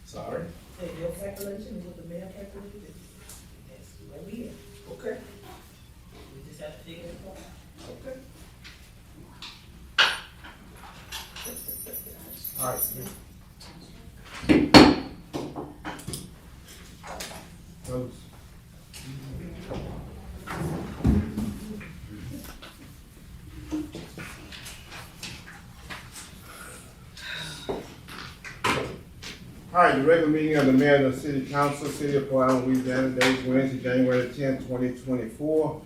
Sorry. Hey, your calculation is what the mayor calculated. That's where we are. Okay. We just have to figure it out. Okay. All right. Close. All right, the regular meeting of the mayor of the city council, city of Port Allen, Louisiana, days Wednesday, January 10th, 2024.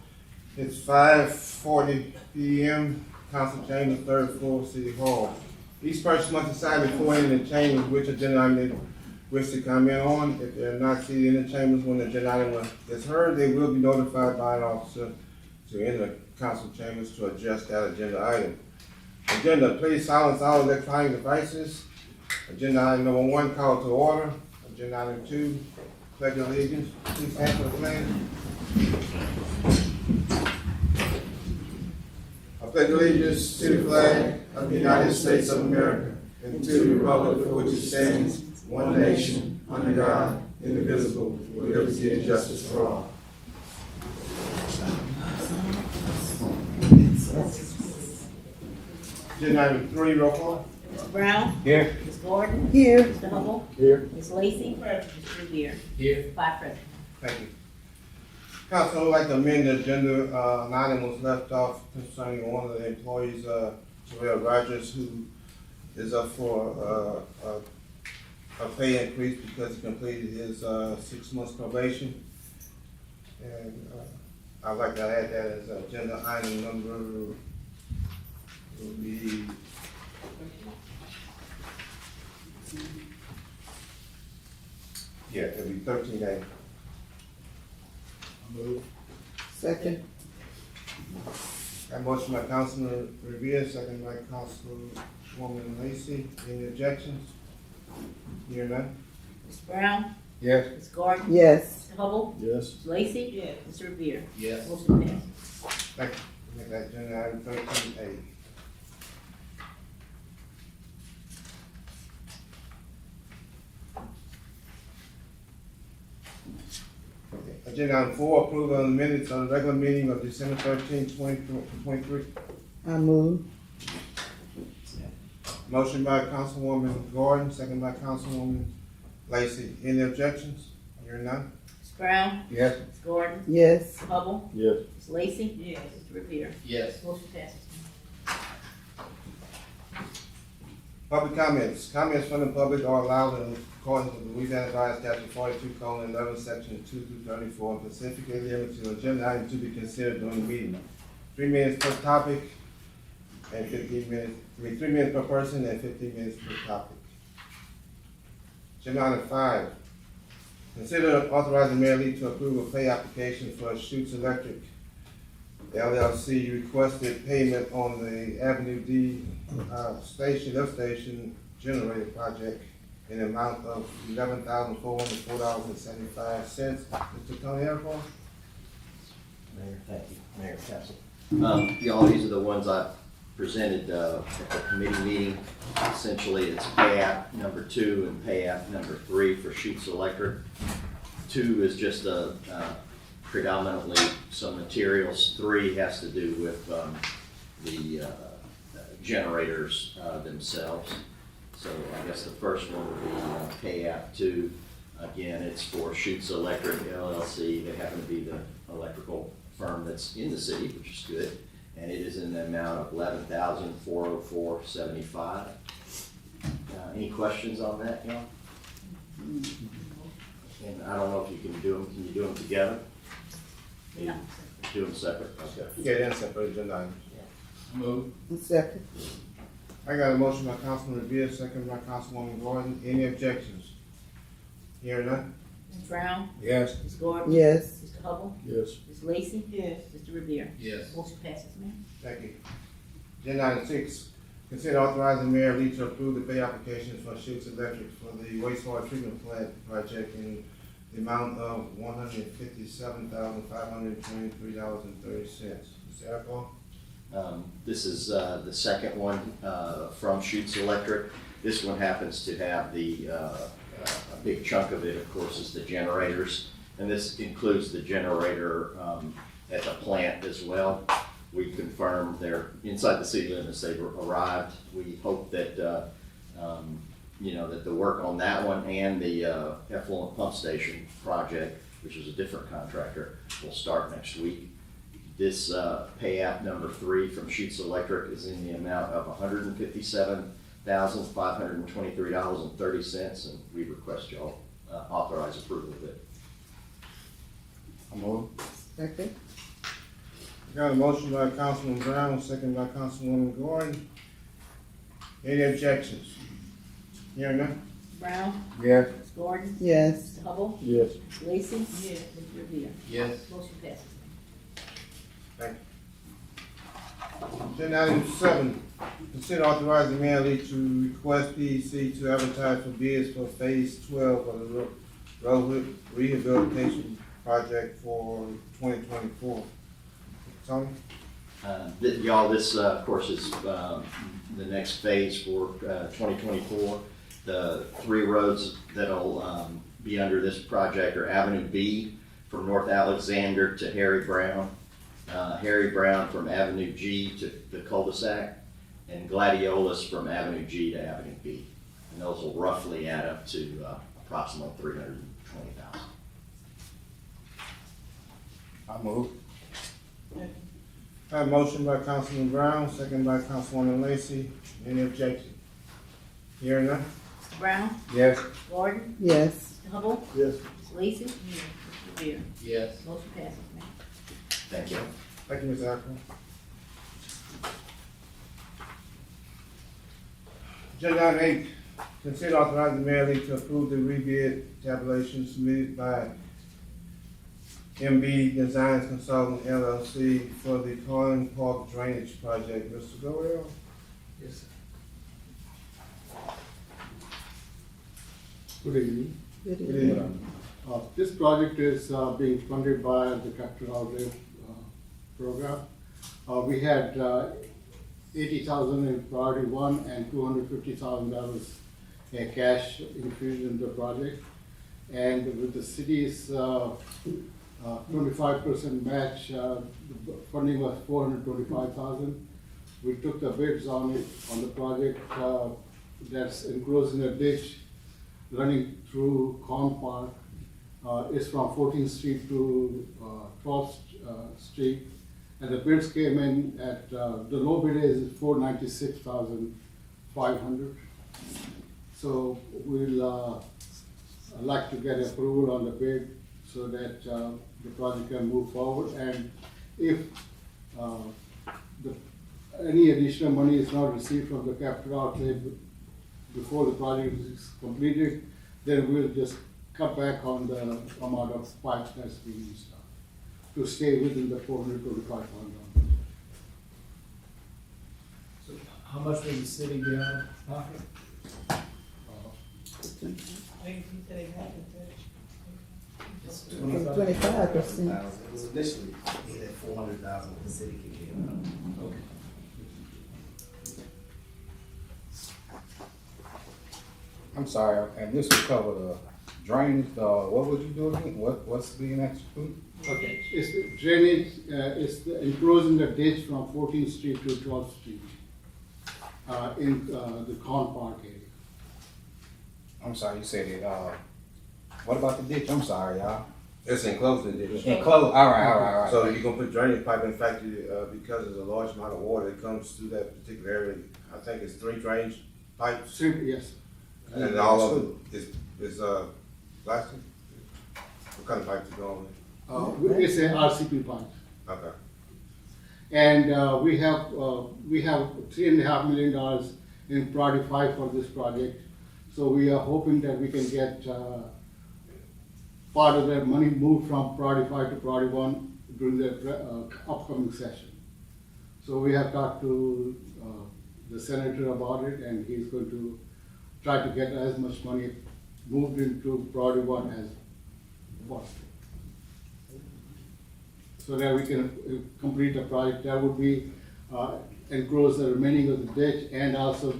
It's 5:40 p.m., council chambers, third floor, city hall. Each person must decide before entering the chambers which agenda item they wish to comment on. If they're not seated in the chambers when the agenda item is heard, they will be notified by an officer to enter the council chambers to adjust that agenda item. Agenda, please silence all electronic devices. Agenda item number 1, call to order. Agenda item 2, pledge of allegiance. Please stand for the flag. I pledge allegiance to the flag of the United States of America and to the republic for which it stands, one nation, under God, indivisible, with liberty and justice for all. Agenda item 3, roll call. Mr. Brown? Here. Ms. Gordon? Here. Mr. Hubble? Here. Ms. Lacy? Present. Mr. Riviere? Here. 5 present. Thank you. Council, I would like to amend the agenda. An item was left off concerning one of the employees, Terrell Rogers, who is up for a pay increase because he completed his 6 months probation. And I'd like to add that as agenda item number will be it'll be 13A. Move. Second. Got motion by Councilman Riviere, second by Councilwoman Lacy. Any objections? Hear none? Mr. Brown? Yes. Ms. Gordon? Yes. Mr. Hubble? Yes. Ms. Lacy? Yes. Mr. Riviere? Yes. Motion passes. Thank you. Make that agenda item 13A. Okay. Agenda item 4, approval of the minutes of the regular meeting of December 13, 2023. I move. Motion by Councilwoman Gordon, second by Councilwoman Lacy. Any objections? Hearing none? Mr. Brown? Yes. Ms. Gordon? Yes. Mr. Hubble? Yes. Ms. Lacy? Yes. Mr. Riviere? Yes. Motion passes. Public comments. Comments from the public are allowed in accordance with Louisiana Revised Statute 42:11, section 2 through 34, and specifically limited to agenda item to be considered during the meeting. 3 minutes per topic and 15 minutes, 3 minutes per person and 15 minutes per topic. Agenda item 5. Consider authorizing Mayor Lee to approve a pay application for Schutz Electric LLC requested payment on the Avenue D station generator project in the amount of $11,404.75. Mr. Tony Airport? Mayor, thank you, Mayor, Council. Y'all, these are the ones I presented at the committee meeting. Essentially, it's pay app number 2 and pay app number 3 for Schutz Electric. 2 is just predominantly some materials. 3 has to do with the generators themselves. So I guess the first one would be pay app 2. Again, it's for Schutz Electric LLC. They happen to be the electrical firm that's in the city, which is good. And it is in the amount of $11,404.75. Any questions on that, y'all? And I don't know if you can do them. Can you do them together? Yeah. Do them separate? Okay. Yeah, that's separate agenda items. Move. Second. I got a motion by Councilman Riviere, second by Councilwoman Gordon. Any objections? Hearing none? Mr. Brown? Yes. Ms. Gordon? Yes. Mr. Hubble? Yes. Ms. Lacy? Yes. Mr. Riviere? Yes. Motion passes, Mayor. Thank you. Agenda item 6, consider authorizing Mayor Lee to approve the pay applications for Schutz Electric for the wastewater treatment plant project in the amount of $157,523.30. Mr. Airport? This is the second one from Schutz Electric. This one happens to have the big chunk of it, of course, is the generators. And this includes the generator at the plant as well. We confirmed they're inside the city limits, they've arrived. We hope that, that the work on that one and the effluent pump station project, which is a different contractor, will start next week. This pay app number 3 from Sheets Electric is in the amount of $157,523.30, and we request y'all authorize approval of it. I move. Second. Got a motion by Councilman Brown, second by Councilwoman Gordon. Any objections? Hearing none? Brown, Yes. Gordon, Yes. Hubble, Yes. Lacy, Yes. Riviere. Yes. Motion passes. Thank you. Agenda item 7, consider authorizing Mayor Lee to request PEC to advertise for bids for phase 12 of the road rehabilitation project for 2024. Tony? Y'all, this, of course, is the next phase for 2024. The 3 roads that'll be under this project are Avenue B from North Alexander to Harry Brown from Avenue G to the cul-de-sac, and Gladiolus from Avenue G to Avenue B. And those will roughly add up to approximately $320,000. I move. Got a motion by Councilman Brown, second by Councilwoman Lacy. Any objection? Hearing none? Brown, Yes. Gordon, Yes. Hubble, Yes. Lacy, Riviere. Yes. Motion passes, Mayor. Thank you. Thank you, Ms. Akron. Agenda item 8, consider authorizing the mayor Lee to approve the rebid tabulation submitted by MB Designs Consultant LLC for the Collin Park Drainage Project. Mr. Goodell? Yes, sir. Good evening. Good Good evening. evening. This project is being funded by the capital outlay program. We had $80,000 in priority 1 and $250,000 cash infusion in the project. And with the city's 25% match, the funding was $425,000. We took the bids on it, on the project that's enclosed in a ditch running through Corn Park. It's from 14th Street to 12th Street. And the bids came in at, the low bid is $496,500. So we'll like to get approval on the bid so that the project can move forward. And if any additional money is not received from the capital outlay before the project is completed, then we'll just cut back on the amount of pipes that's being installed to stay within the $425,000. So how much will the city get out of pocket? I think you said it happened, It's 25%. It was initially at 400,000, the city could give out. Okay. I'm sorry, and this will cover the drainage, what would you do again? What's being executed? Okay, it's the drainage, it's the enclosing the ditch from 14th Street to 12th Street in the Corn Park area. I'm sorry, you said it, what about the ditch? I'm sorry, y'all. It's enclosed in ditch. Enclosed, all right. So you're gonna put drainage pipe, in fact, because there's a large amount of water that comes through that particular area, I think it's 3 drainage pipes, Yes. and all of it is plastic? What kind of pipe you going with? It's an RCP pipe. Okay. And we have $3.5 million in priority 5 for this project. So we are hoping that we can get part of that money moved from priority 5 to priority 1 during the upcoming session. So we have talked to the senator about it, and he's going to try to get as much money moved into priority 1 as possible, so that we can complete the project. That would be enclose the remaining of the ditch and also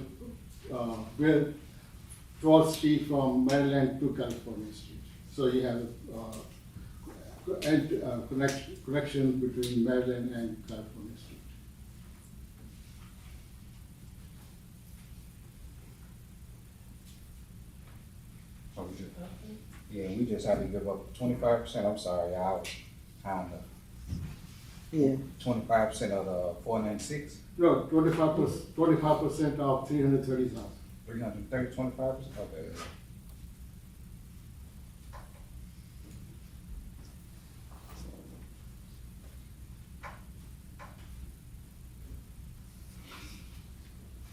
build 12th Street from Maryland to California Street. So you have connection between Maryland and California Street. So we just, yeah, we just had to give up 25%, I'm sorry, I was kind of, Yeah, 25% of the 496, No, 25% of 330,000. 330, 25%, okay.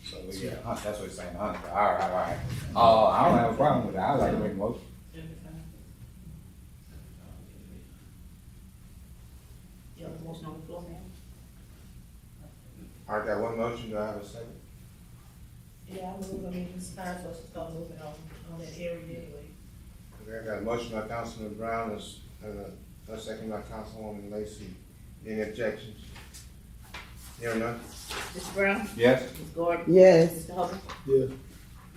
So, yeah, that's what it's saying, 100, all right. I don't have a problem with that, I like to make a motion. You have a motion on the floor, ma'am? I got one motion, do I have a second? Yeah, I move, I mean, it's time for us to start moving on that area anyway. Okay, I got a motion by Councilman Brown and a second by Councilwoman Lacy. Any objections? Hearing none? Mr. Brown? Yes? Ms. Gordon? yes, Mr. Hubble? Yeah.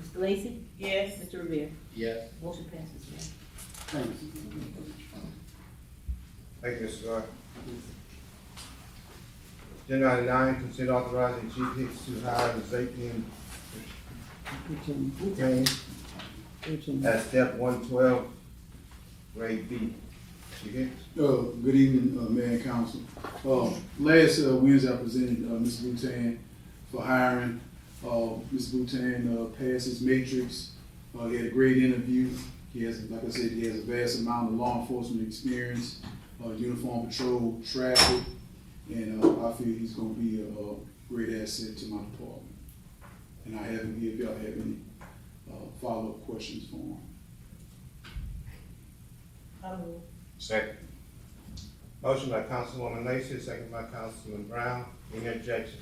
Mr. Lacy? Yes. Mr. Riviere? Yes. Motion passes, ma'am. Thanks. Thank you, Mr. Gordon. Agenda item 9, consider authorizing Chief Hicks to hire Zakian Boutain at step 112, grade B. Chief Hicks? Good evening, Mayor and Council. Last Wednesday, I presented Ms. Boutain for hiring. Ms. Boutain passed his matrix. He had a great interview. He has, like I said, he has a vast amount of law enforcement experience, uniform patrol, traffic, and I feel he's going to be a great asset to my department. And I have him here if y'all have any follow-up questions for him. I move. Second. Motion by Councilwoman Lacy, second by Councilman Brown. Any objections?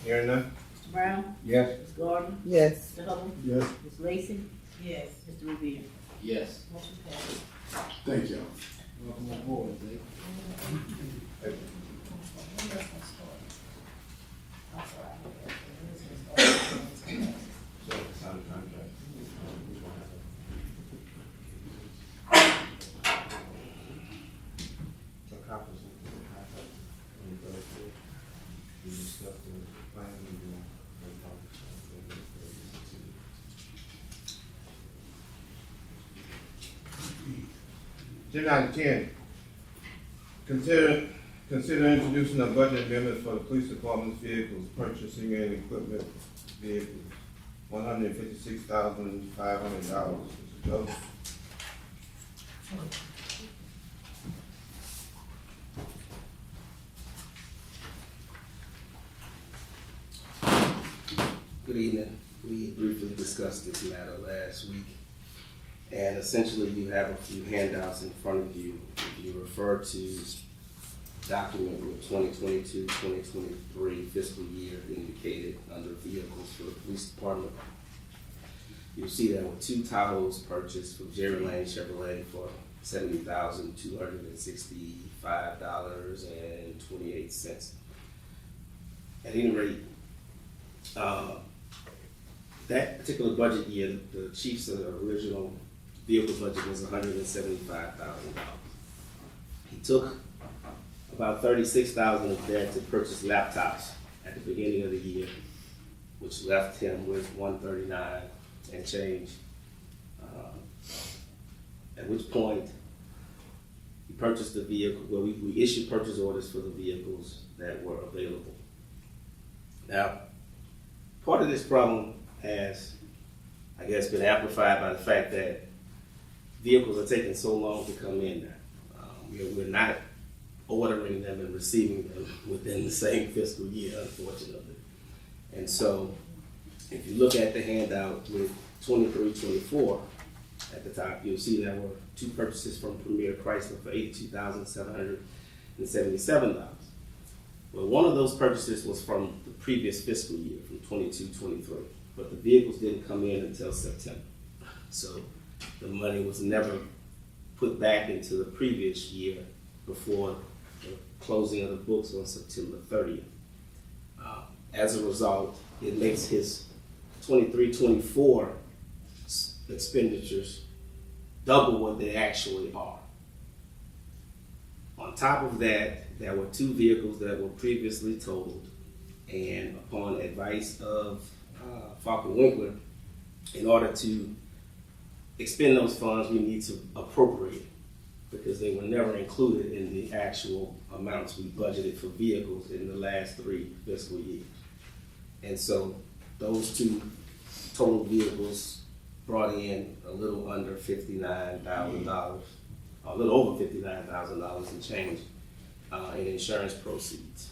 Hearing none? Mr. Brown? Yes? Ms. Gordon? yes, Mr. Hubble? Yes. Ms. Lacy? Yes. Mr. Riviere? Yes. Motion passes. Thank y'all. Welcome aboard, Dave. When that's gonna start? I'm sorry. When is it gonna start? So, sign the contract. So, copies of the contract. When you go through, you discuss the plan, and you Agenda item 10, consider introducing a budget amendment for the police department's vehicles, purchasing and equipment vehicles, $156,500. Mr. Joseph? Good evening. We briefly discussed this matter last week. And essentially you have a few handouts in front of you. If you refer to document with 2022-2023 fiscal year indicated under vehicles for the police department, you'll see that with 2 Tahoes purchased from Jerry Lane Chevrolet for $70,265.28. At any rate, that particular budget year, the chief's original vehicle budget was $175,000. He took about $36,000 of that to purchase laptops at the beginning of the year, which left him with $139 and change. At which point he purchased the vehicle. Well, we issued purchase orders for the vehicles that were available. Now, part of this problem has, I guess, been amplified by the fact that vehicles are taking so long to come in now. We're not ordering them and receiving them within the same fiscal year, unfortunately. And so, if you look at the handout with 23-24 at the top, you'll see there were 2 purchases from Premier Chrysler for $82,777. Well, one of those purchases was from the previous fiscal year, from 22-23, but the vehicles didn't come in until September. So the money was never put back into the previous year before the closing of the books on September 30th. As a result, it makes his 23-24 expenditures double what they actually are. On top of that, there were 2 vehicles that were previously totaled, and upon advice of Falcon Winkler, in order to expend those funds, we need to appropriate it, because they were never included in the actual amounts we budgeted for vehicles in the last 3 fiscal years. And so those 2 total vehicles brought in a little under $59,000, a little over $59,000 in change in insurance proceeds.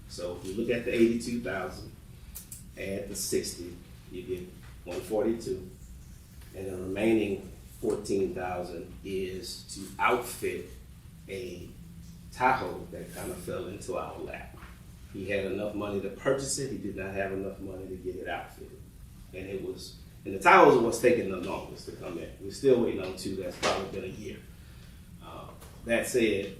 So if you look at the 82,000, add the 60, you get 142, and the remaining 14,000 is to outfit a Tahoe that kind of fell into our lap. He had enough money to purchase it. He did not have enough money to get it outfitted, and the Tahoes are what's taking the longest to come in. We're still waiting on 2. That's probably been a year. That said,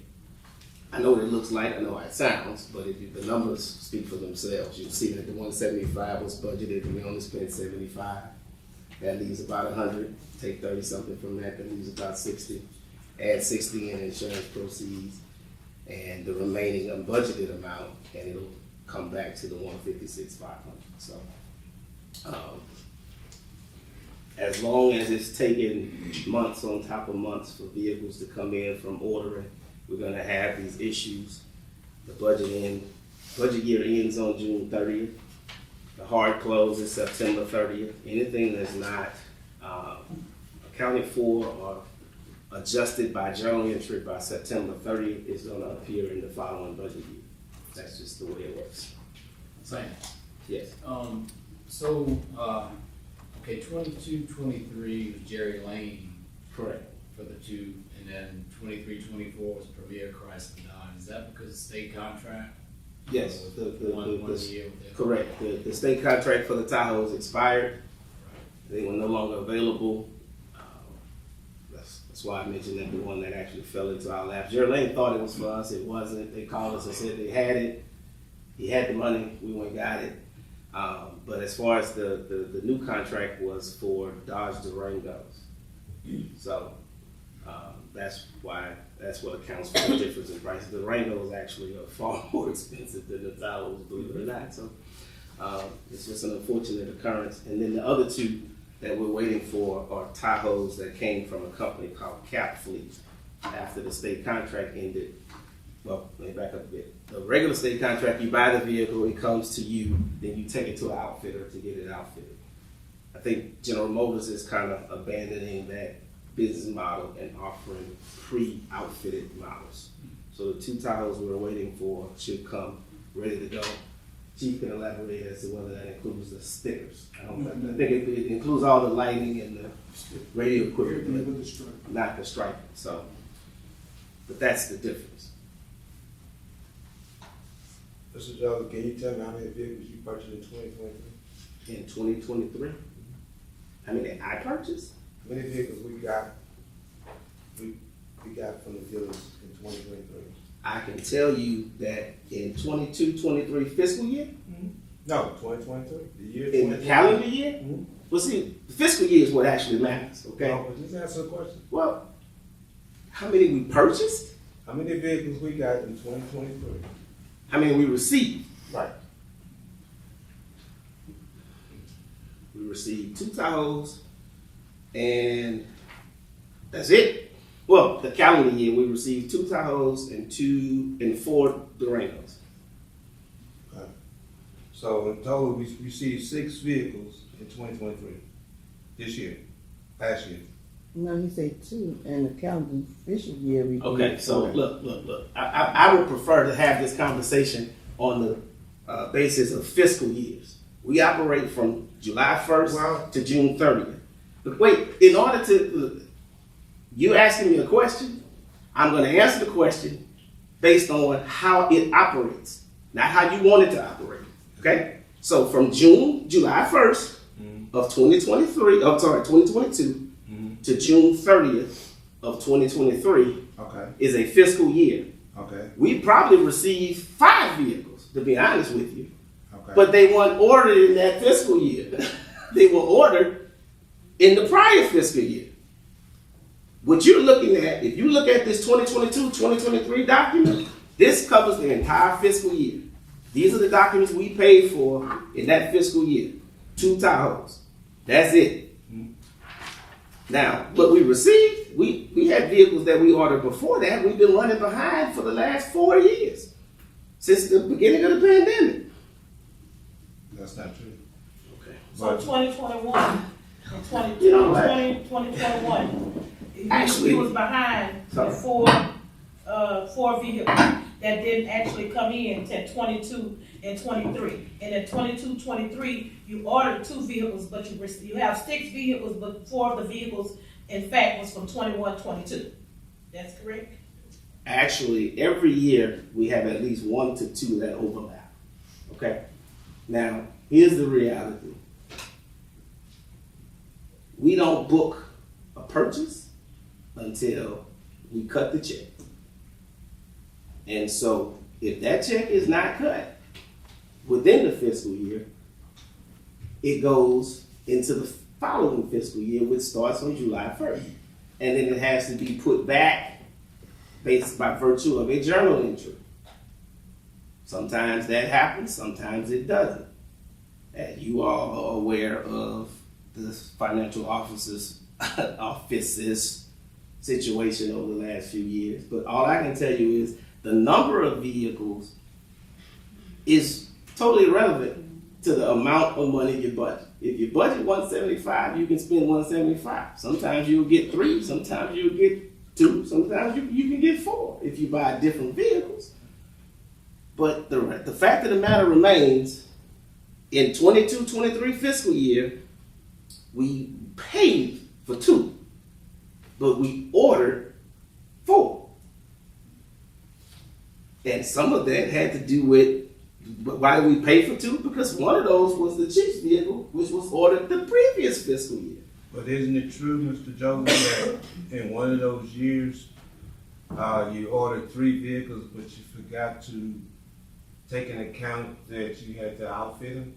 I know what it looks like, I know how it sounds, but if the numbers speak for themselves. You see that the 175 was budgeted, and we only spent 75. That leaves about 100. Take 30 something from that leaves about 60. Add 60 in insurance proceeds, and the remaining unbudgeted amount, and it'll come back to the 156,500. So, as long as it's taking months on top of months for vehicles to come in from ordering, we're gonna have these issues. The budget year ends on June 30th. The hard close is September 30th. Anything that's not accounted for or adjusted by journal entry by September 30th is gonna appear in the following budget year. That's just the way it works. Sam. Yes. Okay, 22-23 was Jerry Lane Correct. for the 2, and then 23-24 was Riviere, Chrysler, Dodge. Is that because of state contract? Yes. Or was it one year with them? Correct. The state contract for the Tahoe is expired. They were no longer available. That's why I mentioned that the one that actually fell into our lap. Jerry Lane thought it was for us. It wasn't. They called us and said they had it. He had the money. We went and got it. But as far as the new contract was for Dodge Durangos. So that's what accounts for the difference in prices. The Durangos actually are far more expensive than the Tahoes, believe it or not. So it's just an unfortunate occurrence. And then the other 2 that we're waiting for are Tahoes that came from a company called Cap Fleet. After the state contract ended, well, let me back up a bit. The regular state contract, you buy the vehicle, it comes to you, then you take it to an outfitter to get it outfitted. I think General Motors is kind of abandoning that business model and offering pre-outfitted models. So the 2 Tahoes we're waiting for should come ready to go. Chief can elaborate as to whether that includes the stickers. I think it includes all the lighting and the radio equipment, but not the striping. So, but that's the difference. Mr. Joseph, can you tell me how many vehicles you purchased in 2023? In 2023, how many I purchased? How many vehicles we got from the dealers in 2023? I can tell you that in 22-23 fiscal year, No, 2023. The year in the 2023. calendar year, Mhm. well, see, the fiscal year is what actually matters, okay? No, but just answer the question. Well, how many we purchased? How many vehicles we got in 2023? How many we received? Right. We received 2 Tahoes, and that's it. Well, the calendar year, we received 2 Tahoes and 4 Durangos. Okay. So in total, we received 6 vehicles in 2023. This year, last year. No, you say 2 in the calendar official year. We Okay, did so 4. look. I would prefer to have this conversation on the basis of fiscal years. We operate from July 1st to June 30th. But wait, in order to, you asking me a question, I'm going to answer the question based on how it operates, not how you want it to operate. Okay? So from July 1st of 2022 to June 30th of 2023 Okay. is a fiscal year. Okay. We probably received 5 vehicles, to be honest with you. Okay. But they weren't ordered in that fiscal year. They were ordered in the prior fiscal year. What you're looking at, if you look at this 2022, 2023 document, this covers the entire fiscal year. These are the documents we paid for in that fiscal year. 2 Tahoes. That's it. Now, what we received, we had vehicles that we ordered before that. We've been running behind for the last 4 years, since the beginning of the pandemic. That's not true. Okay. So 2021 and 2020, You know what? 2021, Actually- he was behind Sorry. with four vehicles that didn't actually come in until 22 and 23. And in 22, 23, you ordered 2 vehicles, but you have 6 vehicles, but 4 of the vehicles, in fact, was from 21, 22. That's correct? Actually, every year we have at least 1 to 2 that overlap. Okay? Now, here's the reality. We don't book a purchase until we cut the check. And so, if that check is not cut within the fiscal year, it goes into the following fiscal year, which starts on July 1st. And then it has to be put back based by virtue of a journal entry. Sometimes that happens, sometimes it doesn't. And you all are aware of the financial office's situation over the last few years. But all I can tell you is the number of vehicles is totally irrelevant to the amount of money you budget. If you budget $175, you can spend $175. Sometimes you'll get 3, sometimes you'll get 2, sometimes you can get 4 if you buy different vehicles. But the fact of the matter remains, in 22-23 fiscal year, we paid for 2, but we ordered 4. And some of that had to do with, why did we pay for 2? Because one of those was the chief's vehicle, which was ordered the previous fiscal year. But isn't it true, Mr. Jones, that in one of those years, you ordered 3 vehicles, but you forgot to take into account that you had to outfit them?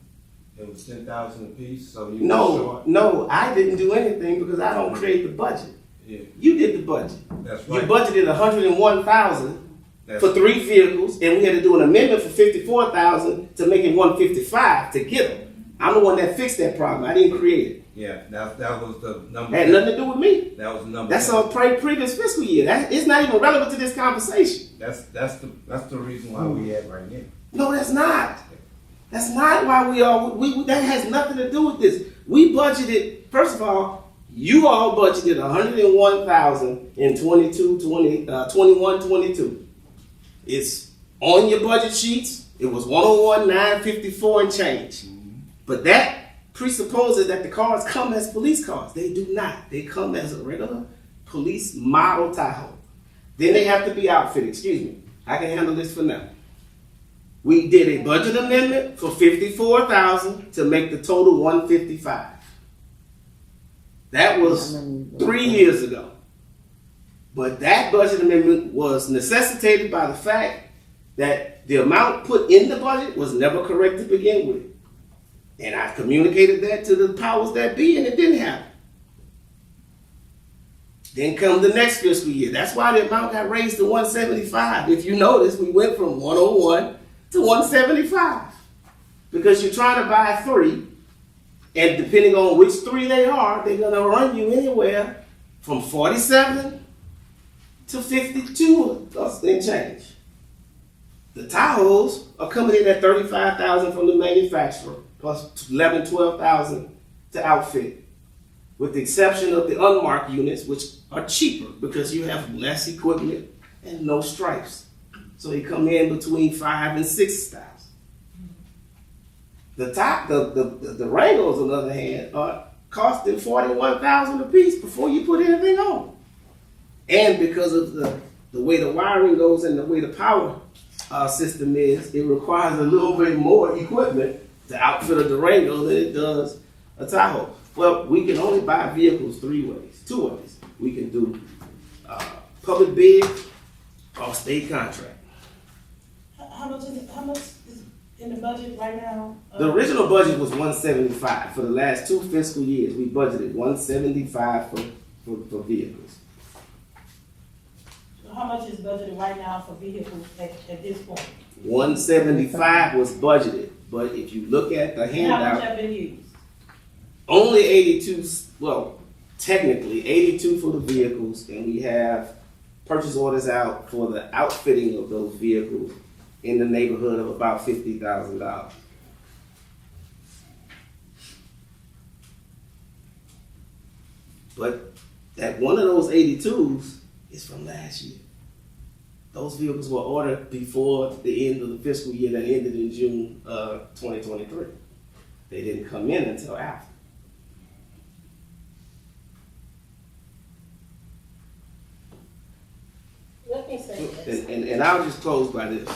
It was $10,000 a piece, so you were short. No, I didn't do anything because I don't create the budget. Yeah, You did the budget. that's You right. budgeted $101,000 That's for 3 vehicles, and we had to do an amendment for $54,000 to make it $155 to get them. I'm the one that fixed that problem. I didn't create it. Yeah, that was the number. Had nothing to do with me. That was the number. That's on previous fiscal year. It's not even relevant to this conversation. That's the reason why we at right now. No, that's not. That's not why we are. That has nothing to do with this. We budgeted. First of all, you all budgeted $101,000 in 21-22. It's on your budget sheets. It was $101,954 and change. But that presupposes that the cars come as police cars. They do not. They come as a regular police model Tahoe. Then they have to be outfitted. Excuse me. I can handle this for now. We did a budget amendment for $54,000 to make the total $155. That was 3 years ago. But that budget amendment was necessitated by the fact that the amount put in the budget was never correct to begin with. And I communicated that to the powers that be, and it didn't happen. Then come the next fiscal year. That's why the amount got raised to $175. If you notice, we went from $101 to $175. Because you're trying to buy 3, and depending on which 3 they are, they're going to run you anywhere from $47 to $52 and change. The Tahoes are coming in at $35,000 from the manufacturer, plus $11,000, $12,000 to outfit, with the exception of the unmarked units, which are cheaper because you have less equipment and no stripes. So they come in between $5,000 and $6,000. The Wranglers, on the other hand, are costing $41,000 a piece before you put anything on. And because of the way the wiring goes and the way the power system is, it requires a little bit more equipment to outfit a Durango than it does a Tahoe. Well, we can only buy vehicles 2 ways. We can do public bid or state contract. How much is in the budget right now? The original budget was 175. For the last 2 fiscal years, we budgeted 175 for vehicles. How much is budgeted right now for vehicles at this point? 175 was budgeted, but if you look at the And how much handout, have been used? only 82, well, technically 82 for the vehicles, and we have purchase orders out for the outfitting of those vehicles in the neighborhood of about $50,000. But that one of those 82s is from last year. Those vehicles were ordered before the end of the fiscal year that ended in June 2023. They didn't come in until after. Let me say this. And I'll just close by this.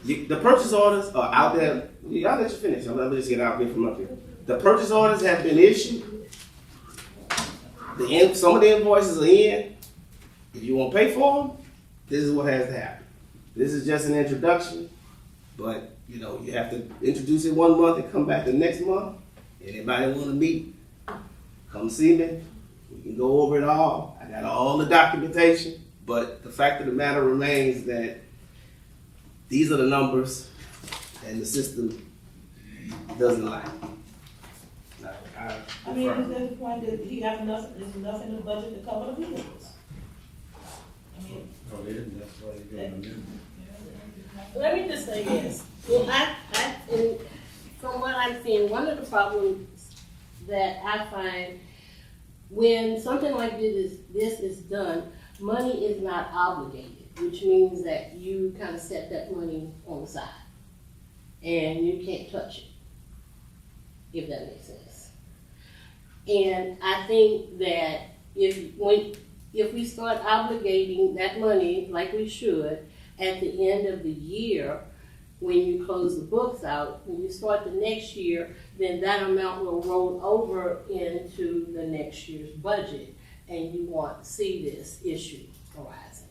The purchase orders are out there. I'll let you finish. I'll just get out there from up here. The purchase orders have been issued. Some of the invoices are in. If you want to pay for them, this is what has to happen. This is just an introduction, but you have to introduce it 1 month and come back the next month. Anybody want to meet? Come see me. We can go over it all. I got all the documentation, but the fact of the matter remains that these are the numbers, and the system doesn't lie. I mean, is that the point that he got enough, there's enough in the budget to cover the vehicles? I mean, Oh, yeah, that's why you're doing it. Let me just say this. Well, and from what I'm seeing, one of the problems that I find when something like this is done, money is not obligated, which means that you kind of set that money on the side and you can't touch it, if that makes sense. And I think that if we start obligating that money like we should at the end of the year, when you close the books out, when you start the next year, then that amount will roll over into the next year's budget, and you won't see this issue arising.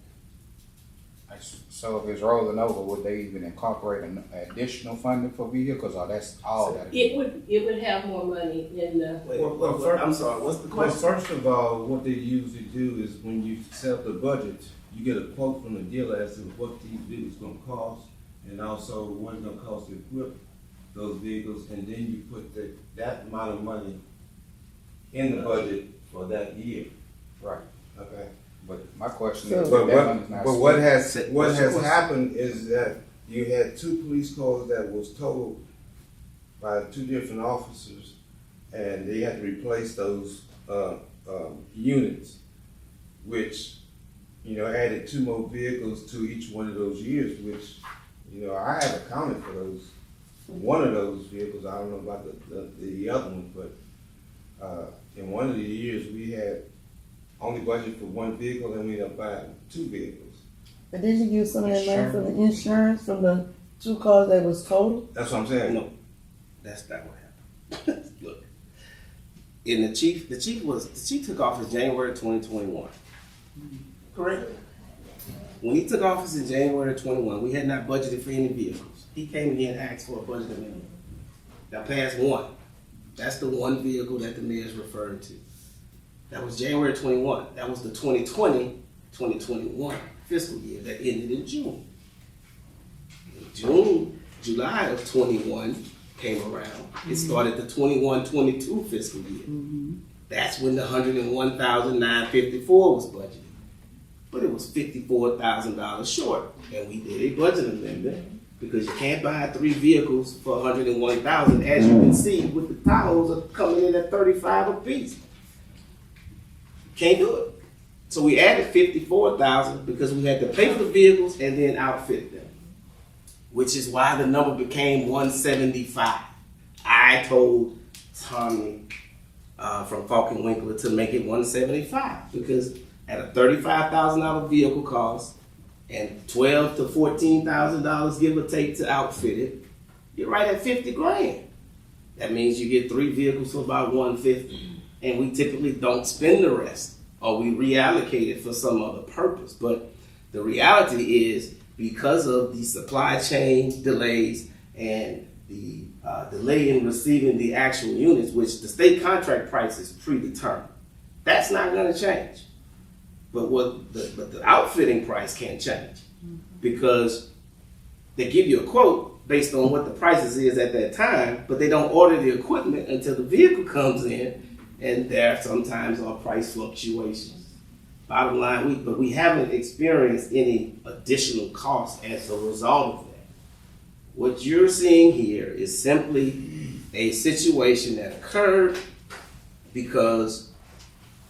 So if it's rolling over, would they even incorporate an additional funding for vehicles, or that's all that? It would have more money in the. Well, first, I'm sorry, what's the Well, question? first of all, what they usually do is when you set up the budget, you get a quote from the dealer as to what these vehicles gonna cost, and also what it's gonna cost to equip those vehicles, and then you put that amount of money in the budget for that year. Right. Okay. But my question So- is, But that money's not what spent. has What's your question? happened is that you had 2 police cars that was totaled by 2 different officers, and they had to replace those units, which added 2 more vehicles to each one of those years. Which I have accounted for those. One of those vehicles, I don't know about the other one, but in one of the years we had only budget for 1 vehicle, and we ended up buying 2 vehicles. But did you use some of that money for the insurance from the 2 cars that was totaled? That's what I'm saying. No, that's not what happened. Look, the chief took office January 2021. Correct. When he took office in January 21, we had not budgeted for any vehicles. He came in and asked for a budget amendment. Now passed 1. That's the 1 vehicle that the mayor's referring to. That was January 21. That was the 2020-2021 fiscal year that ended in June. July of 21 came around. It started the 21-22 fiscal year. That's when the $101,954 was budgeted. But it was $54,000 short. And we did a budget amendment because you can't buy 3 vehicles for $101,000, as you can see with the Tahoes are coming in at $35 apiece. Can't do it. So we added $54,000 because we had to pay for the vehicles and then outfit them, which is why the number became 175. I told Tommy from Falk and Winkler to make it 175 because at a $35,000 vehicle cost and $12,000 to $14,000 give or take to outfit it, you're right at $50,000. That means you get 3 vehicles for about $150. And we typically don't spend the rest, or we reallocate it for some other purpose. But the reality is, because of the supply chain delays and the delay in receiving the actual units, which the state contract price is predetermined. That's not going to change. But the outfitting price can't change because they give you a quote based on what the prices is at that time, but they don't order the equipment until the vehicle comes in, and there sometimes are price fluctuations. Bottom line, we haven't experienced any additional costs as a result of that. What you're seeing here is simply a situation that occurred because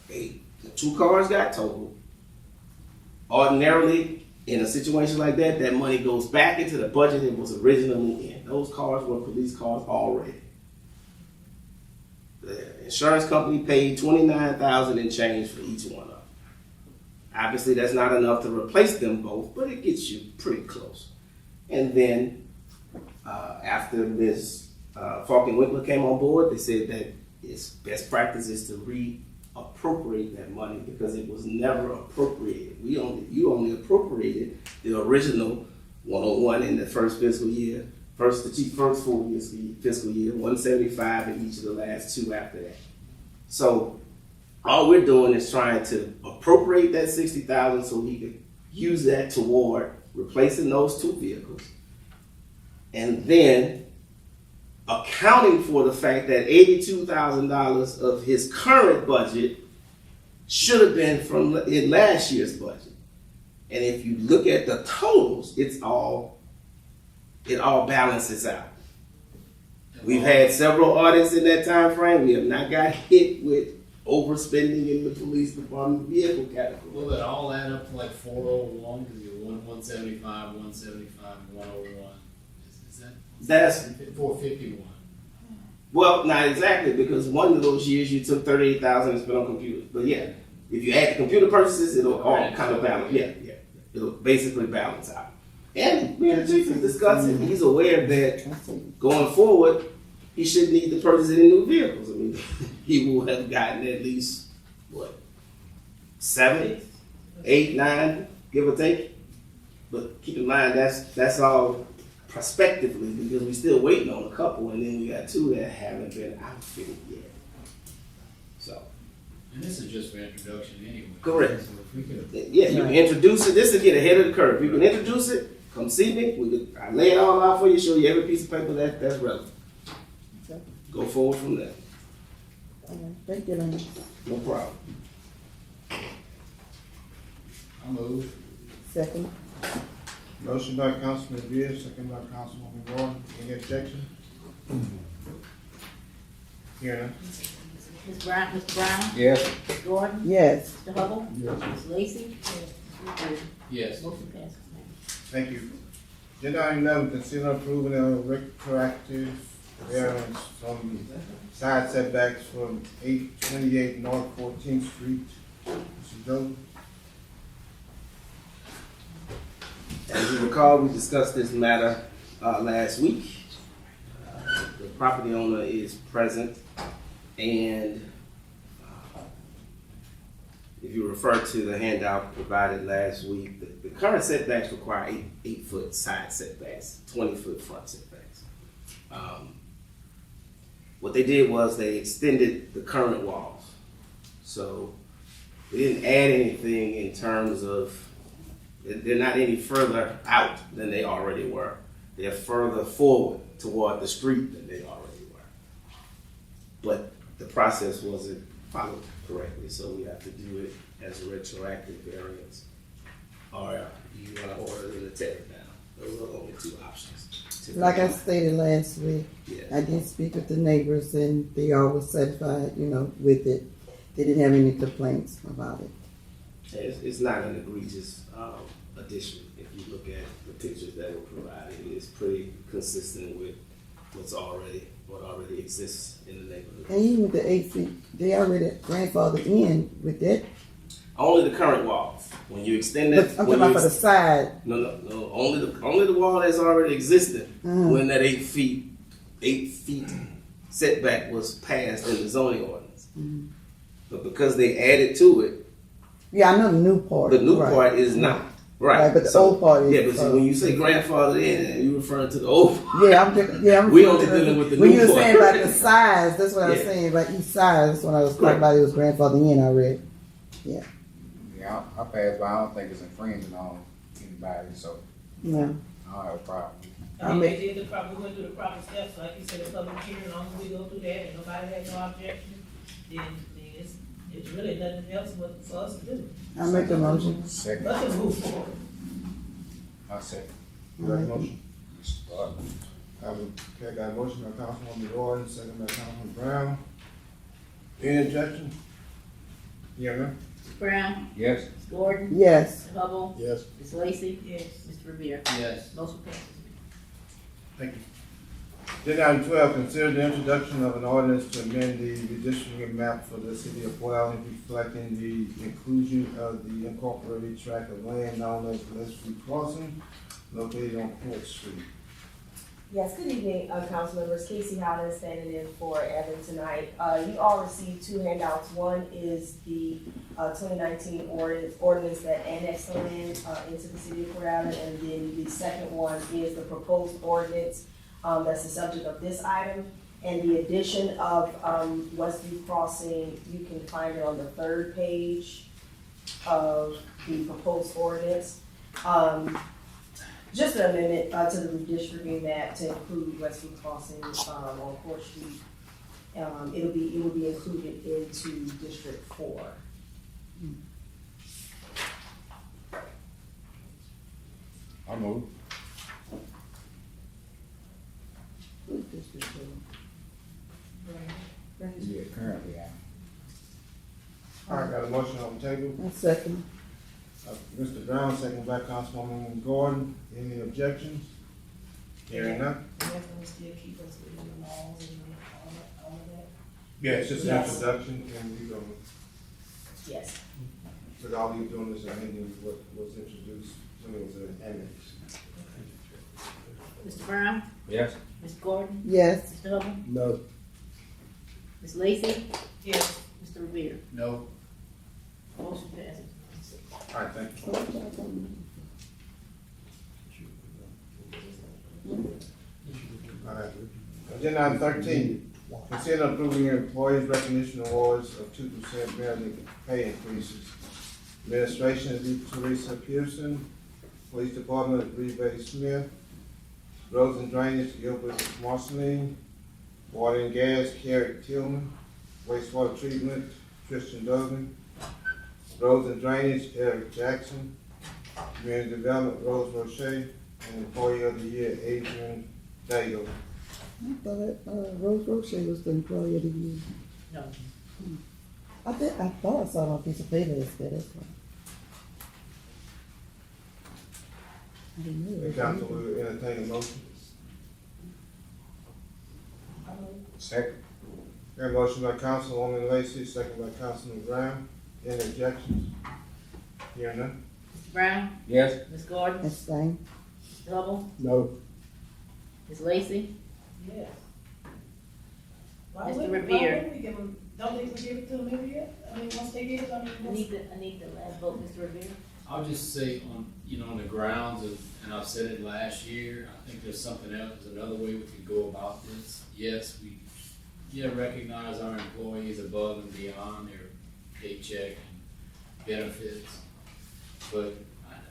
the two cars got totaled. Ordinarily, in a situation like that, that money goes back into the budget it was originally in. Those cars were police cars already. The insurance company paid $29,000 and change for each one of them. Obviously, that's not enough to replace them both, but it gets you pretty close. And then after Ms. Falcon-Winkler came on board, they said that it's best practice is to reappropriate that money because it was never appropriated. You only appropriated the original 101 in the first fiscal year, first full fiscal year, 175 in each of the last two after that. So all we're doing is trying to appropriate that $60,000 so we could use that toward replacing those two vehicles. And then accounting for the fact that $82,000 of his current budget should have been in last year's budget. And if you look at the totals, it all balances out. We've had several audits in that time frame. We have not got hit with overspending in the police department vehicle category. Will it all add up to like 401? Because you're 175, 175, 101. That's 451. Well, not exactly, because one of those years you took $38,000 and spent on computers. But yeah, if you add the computer purchases, it'll all kind of balance. Yeah. It'll basically balance out. And me and the chief is discussing. He's aware that going forward, he shouldn't need to purchase any new vehicles. I mean, he will have gotten at least, 7, 8, 9, give or take. But keep in mind, that's all prospectively because we're still waiting on a couple, and then we got 2 that haven't been outfitted yet. So. And this is just for introduction anyway. Correct. So if we could, yeah, you can introduce it. This is get ahead of the curve. You can introduce it. Come see me. I lay it all out for you. Show you every piece of paper that's relevant. Okay. Go forward from there. All right. Thank you, Lane. No problem. I'll move. Second. Motion by Councilman Riviere, second by Councilwoman Gordon. Any objection? Hearing none. Ms. Brown? Mr. Brown? Yes. Ms. Gordon? Yes. Mr. Hubble? Yes. Ms. Lacy? Yes. Motion passes, ma'am. Thank you. Agenda item 11, consider approving a retroactive variance from side setbacks from 828 North 14th Street. Mr. Joe? As you recall, we discussed this matter last week. The property owner is present, and if you refer to the handout provided last week, the current setbacks require 8-foot side setbacks, 20-foot front setbacks. What they did was they extended the current walls. So they didn't add anything in terms of, they're not any further out than they already were. They're further forward toward the street than they already were. But the process wasn't followed correctly, so we have to do it as a retroactive variance. Or you want to order them to tear it down. Those are the only 2 options. Like I stated last week, Yes. I did speak with the neighbors and they all were satisfied, with it. They didn't have any complaints about it. It's not an egregious addition. If you look at the pictures that were provided, it's pretty consistent with what already exists in the neighborhood. And even with the 8 feet, they already grandfathered in with that. Only the current walls. When you extend But it, I'm talking about for the side. no. Only the wall that's already existed when that 8 feet setback was passed in the zoning ordinance. But because they added to it, Yeah, I know the new part. the new right. part is not. Right. but the So- old part is. Yeah, but see, when you say grandfather in, you referring to the old part. Yeah, I'm We referring only to dealing with the when new you were part. saying about the size, that's what I was Yeah. saying, about each size, that's when I was talking Correct. about it was grandfather in already. Yeah, I passed by, I don't think it's infringing on anybody, so No. I don't have a problem. I mean, they did we went through the proper steps, like you said, a public hearing, as long as we go through that and nobody has no objection, then it's really nothing else but for us to do. I make the motion. Second, Let's move forward. I second. You got a motion? Start. Okay, got a motion by Councilwoman Gordon, second by Councilman Brown. Any objection? Yeah, ma'am? Ms. Brown, Yes. Ms. Gordon, Yes. Mr. Hubble, Yes. Ms. Lacy, Yes. Mr. Riviere. Yes. Motion passes. Thank you. Agenda item 12, consider the introduction of an ordinance to amend the redistricting map for the city of Wellington, reflecting the inclusion of the incorporated tract of land known as Lacy Crossing, located on Court Street. Yes, good evening, council members. Casey Howden standing in for Evan tonight. You all received two handouts. One is the 2019 ordinance that annexed the land into the city of Port Allen, and then the second one is the proposed ordinance that's the subject of this item. And the addition of Westview Crossing, you can find it on the third page of the proposed ordinance. Just an amendment to the redistricting map to include Westview Crossing on Court Street. It will be included into District 4. I move. Yeah, currently, All right, got a motion on the table. I second. Mr. Brown, second by Councilwoman Gordon. Any objections? Hearing none? And that's gonna still keep us within the laws and all of that. Yeah, it's just an Yes. introduction, and we go, Yes. because all we're doing is amending what was introduced when it was an annex. Mr. Brown, Yes. Ms. Gordon, Yes. Mr. Hubble, No. Ms. Lacy, Yes. Mr. Riviere. No. Motion passes. All right, thank you. All right. Agenda item 13, consider approving employees recognition awards of 2% merit pay increases. Administration is Teresa Pearson, Police Department Riviere Smith, Roads and Drainage Gilbert Marceline, Water and Gas Carrick Tillman, Wastewater Treatment Christian Duggan, Roads and Drainage Eric Jackson, Community Development Rose Roche, and Employee of the Year Adrian Daigle. I thought that, Rose Roche was the employee of the year. No. I thought I saw it on a piece of paper that said that's why. I didn't know. The council will entertain a motion. Second. Got a motion by Councilwoman Lacy, second by Councilman Brown. Any objections? Hearing none? Mr. Brown, Yes. Ms. Gordon, That's fine. Mr. Hubble, No. Ms. Lacy, Yes. Why Mr. wouldn't- Riviere. Why wouldn't we give them, don't they give it to them every year? I mean, once they get it, I mean, I need the last vote, Mr. Riviere. I'll just say on the grounds of, and I've said it last year, I think there's something else, there's another way we could go about this. Yes, we recognize our employees above and beyond their paycheck and benefits. But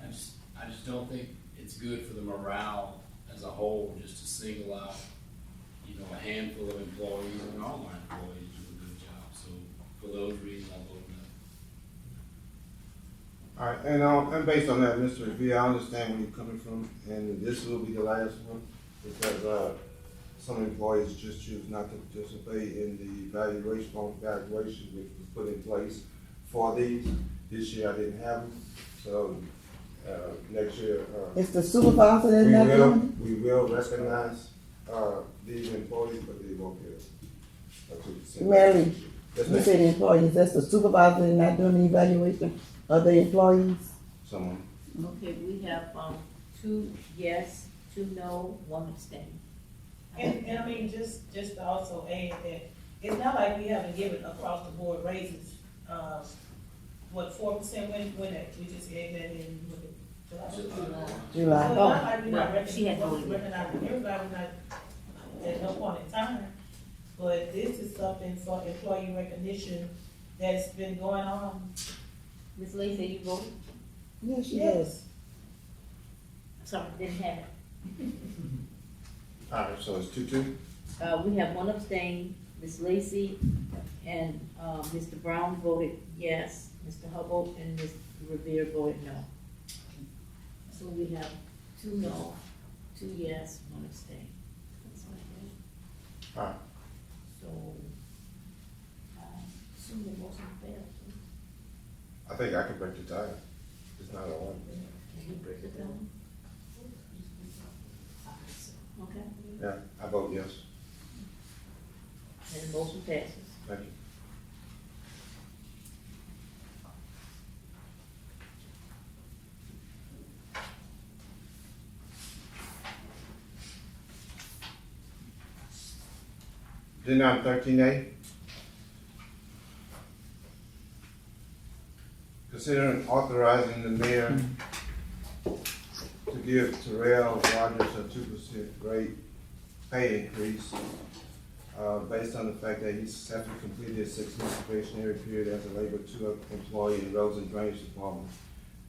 I just don't think it's good for the morale as a whole, just to single out, a handful of employees, and all our employees do a good job. So for those reasons, I vote no. All right, and based on that, Mr. Riviere, I understand where you're coming from, and this will be the last one, because, some employees just choose not to participate in the evaluation, which was put in place for these. This year I didn't have them, so, next year, It's the supervisor that's not doing we will recognize, these employees, but they won't get a 2%. it? Mary, Yes, you ma'am. said employees, that's the supervisor that's not doing the evaluation of the employees? Someone. Okay, we have, 2 yes, 2 no, 1 abstain. And I mean, just to also add that, it's not like we haven't given across the board raises, 4% when that, we just gave that in with the July. Well, not like we not well, she had recognizing voted. everybody, not at no point in time. But this is something for employee recognition that's been going on. Ms. Lacy, you voted? Yeah, she Yes. does. Sorry, didn't have it. All right, so it's 2-2? We have one abstain, Ms. Lacy, and, Mr. Brown voted yes, Mr. Hubble and Ms. Riviere voted no. So we have 2 no, 2 yes, 1 abstain. That's what I did. All right. So, assume the motion failed. I think I can break the tie. It's not a one. Can you break it down? Okay, Yeah, I vote yes. and the motion passes. Thank you. Agenda item 13A. Considering authorizing the mayor to give Terrell Rogers a 2% rate pay increase, based on the fact that he successfully completed his 6-month probationary period as a labor 2 employee in roads and drainage department.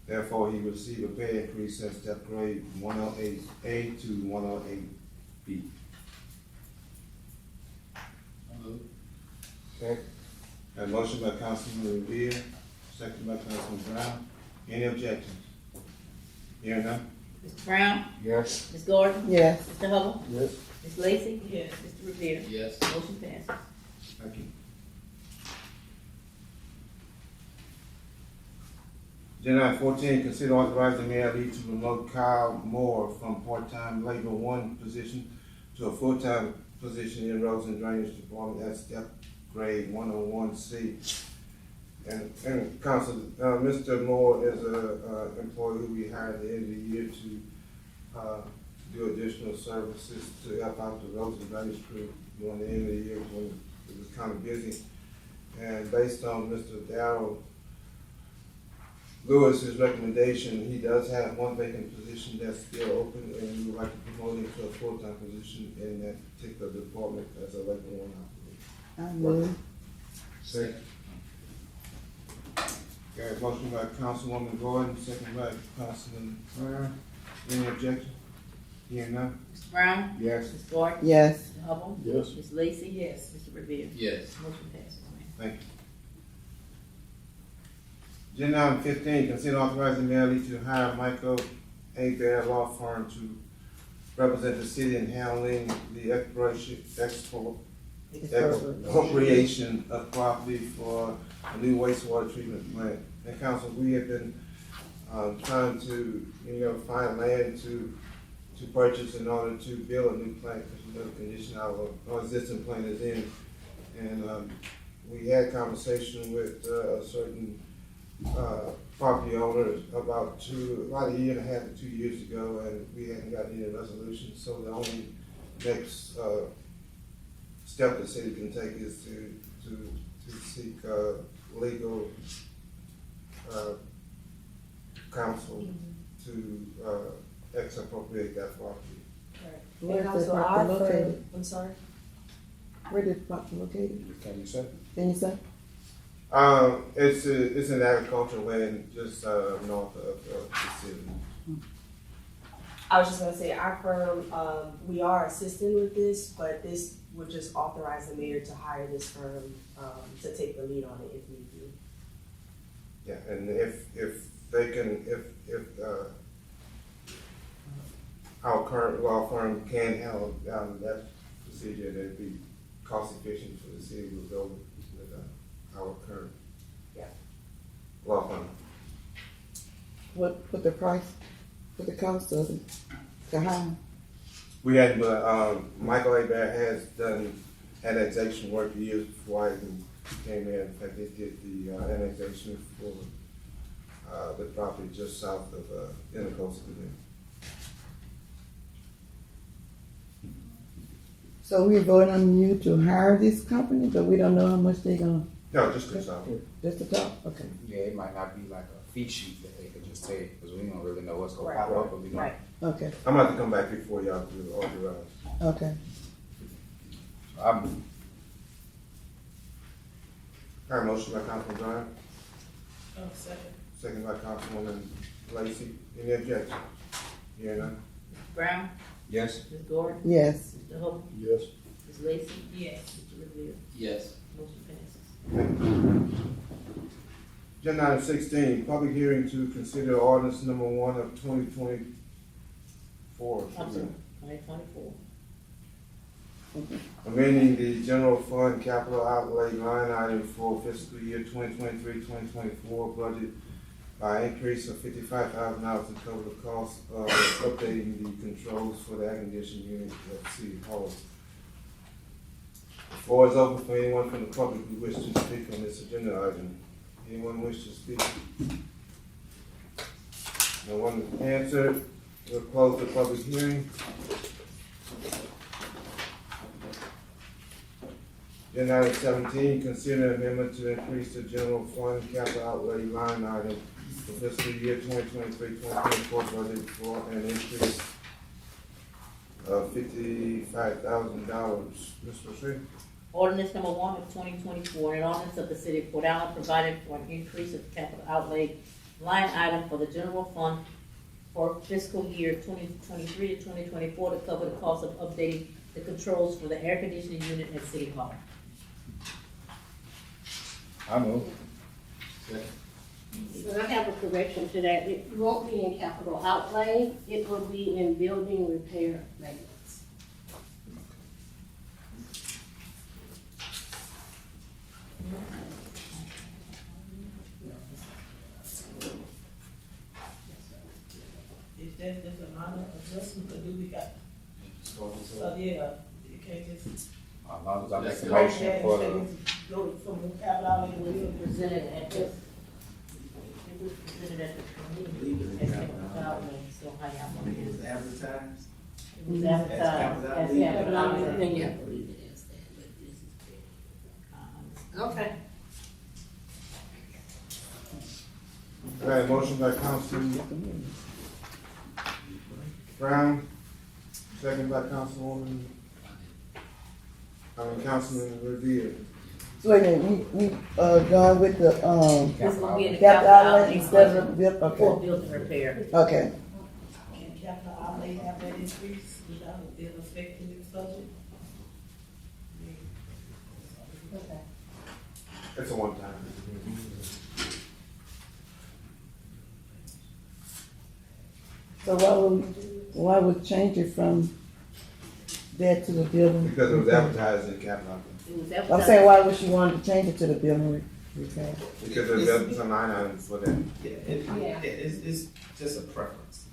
Therefore, he will receive a pay increase at step grade 108A to 108B. Okay. A motion by Councilman Riviere, second by Councilman Brown. Any objections? Hearing none? Mr. Brown? Yes. Ms. Gordon? Yes. Mr. Hubble? Yes. Ms. Lacy? Yes. Mr. Riviere? Yes. Motion passes. Thank you. Agenda item 14, consider authorizing Mayor Lee to promote Kyle Moore from part-time labor 1 position to a full-time position in roads and drainage department at step grade 101C. And Council, Mr. Moore is a employee who we hired at the end of the year to do additional services to help out the roads and drainage crew during the end of the year when it was kind of busy. And based on Mr. Darrell Lewis's recommendation, he does have 1 vacant position that's still open, and we would like to promote him to a full-time position in that particular department as a labor 1 operator. I move. Second. Got a motion by Councilwoman Gordon, second by Councilman Brown. Any objection? Hearing none? Mr. Brown? Yes. Ms. Gordon? Yes. Mr. Hubble? Yes. Ms. Lacy? Yes. Mr. Riviere? Yes. Motion passes, ma'am. Thank you. Agenda item 15, consider authorizing Mayor Lee to hire Michael A. Bear Law Firm to represent the city in handling the expropriation of property for a new wastewater treatment plant. And council, we have been trying to, find land to purchase in order to build a new plant, because we know the condition our existing plant is in. And we had conversation with a certain property owners about a year and a half to 2 years ago, and we hadn't gotten any resolution. So the only next step the city can take is to seek legal counsel to expropriate that property. Where And is the Council, property I've located? heard, I'm sorry? Where is the property located? Can you say? Can you say? It's an agricultural land just north of the city. I was just gonna say, our firm, we are assisting with this, but this would just authorize the mayor to hire this firm, to take the lead on it if need be. Yeah, and if they can, if our current law firm can handle that procedure, that'd be cost efficient for the city to go with our current law firm. What the price, what the cost of it, to hire? We had, Michael Hebert has done annexation work years before I even came in. In fact, they did the annexation for the property just south of Intercoastal. So we're voting on you to hire this company, but we don't know how much they're gonna, No, just the south. just the top, okay. Yeah, it might not be like a fee sheet that they could just take, because we don't really know what's gonna Right. pop up, but we don't. Right. Okay, I'm gonna have to come back before y'all to authorize. okay. I'm, All right, motion by Councilman Brown, Oh, second. second by Councilwoman Lacy. Any objection? Hearing none? Brown, yes, Ms. Gordon, Yes, Mr. Hubble, Yes. Ms. Lacy, Yes. Mr. Riviere. Yes. Motion passes. Agenda item 16, public hearing to consider ordinance number 1 of 2024. I'm sorry, 2024. Amending the general fund capital outlay line item for fiscal year 2023-2024 budget by increase of $55,000 to cover the cost of updating the controls for the air conditioning unit at City Hall. The floor is open for anyone from the public who wishes to speak on this agenda item. Anyone wish to speak? No one answered. We'll close the public hearing. Agenda item 17, consider amendment to increase the general fund capital outlay line item for fiscal year 2023-2024 budget for an increase of $55,000. Mr. Shree? Ordinance number 1 of 2024, an ordinance of the city of Port Allen providing for an increase of capital outlay line item for the general fund for fiscal year 2023 to 2024 to cover the cost of updating the controls for the air conditioning unit at City Hall. I move. But I have a correction to that. It won't be in capital outlay. It will be in building repair maintenance. If that's just a minor adjustment, could do, we got, so yeah, you can't just. As long as I make a That's motion for the, Go from the capital outlay to the. Presented at this, it was presented at the committee as capital outlay, so how y'all want It to was use it? advertised. It was As advertised capital as outlay. capital outlay. I believe it is that, but this is. Okay. All right, motion by Councilman Brown, second by Councilman Riviere. so wait a minute, we going with the, It's gonna be in the capital outlay instead of, for okay, building repair. okay. Can capital outlay have that increase without it affecting its budget? Okay. It's a one-time. So why would change it from there to the building? Because it was advertised in capital outlay. It was I'm advertised. saying, why would she want to change it to the building repair? Because there's a line item for that. It's just a preference.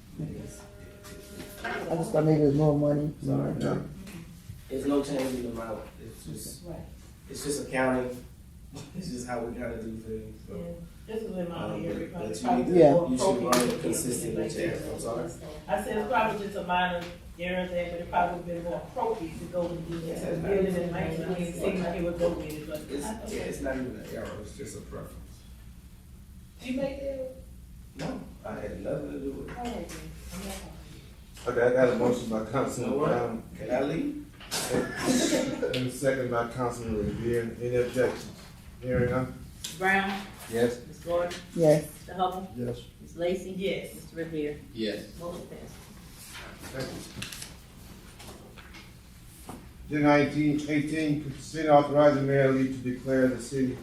I just thought maybe it was more money. Sorry. Yeah. There's no change in the amount. It's just accounting. It's just how we gotta do things. So. This is in my area. But It's you probably need to, Yeah. you should run appropriate it consistent with your, I'm sorry. I said it's probably just a minor error there, but it probably would have been more appropriate to go with the building and maintenance. It seemed like it would go with it, but. It's not even an error, it's just a preference. You make that? No, I had nothing to do with it. Okay, I got a motion by You know Councilman what? Brown, Can I leave? and a second by Councilman Riviere. Any objections? Hearing none? Mr. Brown, yes, Ms. Gordon, Yes, Mr. Hubble, Yes. Ms. Lacy. Yes. Mr. Riviere. Yes. Motion passes. Thank you. Agenda 18, consider authorizing Mayor Lee to declare the city